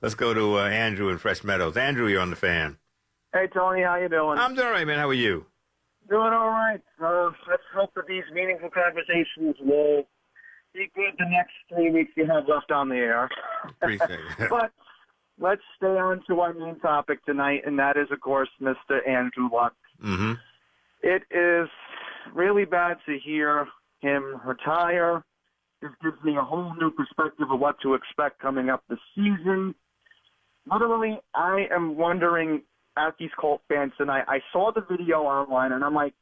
Let's go to Andrew in Fresh Meadows. Andrew, you're on the fan. Hey, Tony, how you doing? I'm doing all right, man. How are you? Doing all right. Let's hope that these meaningful conversations will be good the next 3 weeks you have left on the air. Appreciate it. But let's stay on to our main topic tonight, and that is, of course, Mr. Andrew Luck. Mm-hmm. It is really bad to hear him retire. This gives me a whole new perspective of what to expect coming up this season. Literally, I am wondering at these Colts fans tonight. I saw the video online, and I'm like,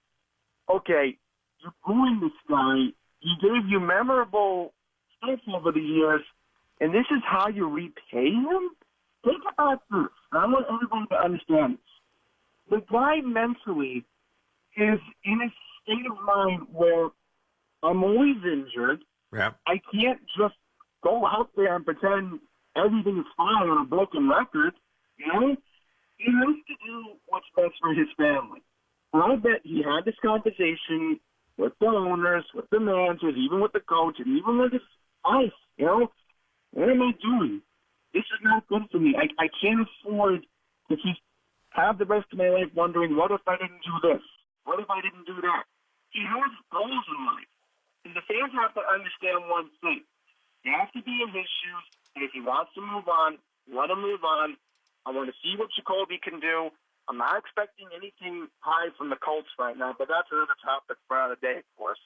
okay, you're booing this guy. He gave you memorable stuff over the years, and this is how you repay him? Think about this. I want everyone to understand this. The guy mentally is in a state of mind where I'm always injured. Yeah. I can't just go out there and pretend everything is fine on a broken record, you know? He has to do what's best for his family. And I bet he had this conversation with the owners, with the managers, even with the coach, and even with his wife, you know? What am I doing? This is not good for me. I can't afford to just have the rest of my life wondering, what if I didn't do this? What if I didn't do that? He has goals in life. And the fans have to understand one thing. You have to be in his shoes, and if he wants to move on, let him move on. I want to see what Jacoby can do. I'm not expecting anything high from the Colts right now, but that's another topic for another day, of course.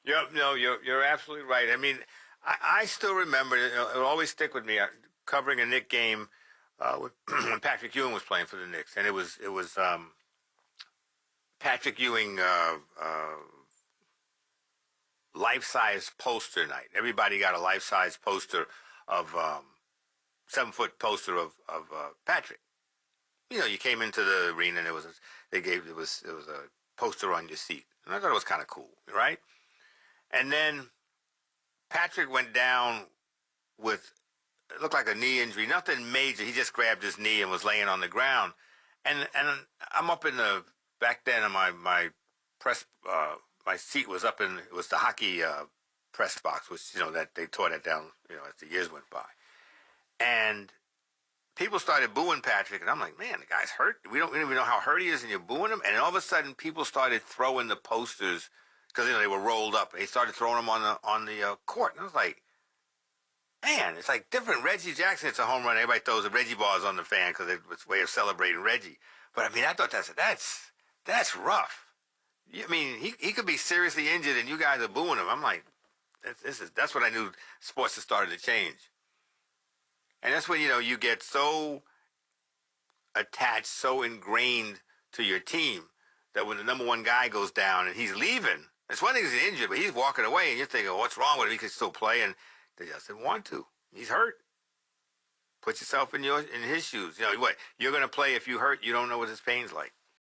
Yeah, no, you're absolutely right. I mean, I still remember, it'll always stick with me, covering a Knicks game when Patrick Ewing was playing for the Knicks, and it was Patrick Ewing life-size poster night. Everybody got a life-size poster of 7-foot poster of Patrick. You know, you came into the arena and it was a poster on your seat, and I thought it was kind of cool, right? And then Patrick went down with, it looked like a knee injury, nothing major. He just grabbed his knee and was laying on the ground. And I'm up in the, back then in my press, my seat was up in, it was the hockey press box, which, you know, that they tore that down, you know, as the years went by. And people started booing Patrick, and I'm like, man, the guy's hurt. We don't even know how hurt he is, and you're booing him. And then all of a sudden, people started throwing the posters, because, you know, they were rolled up. They started throwing them on the court. And I was like, man, it's like different. Reggie Jackson, it's a home run. Everybody throws the Reggie bars on the fan because it's a way of celebrating Reggie. But, I mean, I thought that's rough. I mean, he could be seriously injured, and you guys are booing him. I'm like, that's when I knew sports had started to change. And that's when, you know, you get so attached, so ingrained to your team that when the number one guy goes down and he's leaving, it's one thing he's injured, but he's walking away, and you're thinking, what's wrong with him? He can still play, and they just didn't want to. He's hurt. Put yourself in his shoes. You know what? You're going to play if you hurt. You don't know what his pain's like.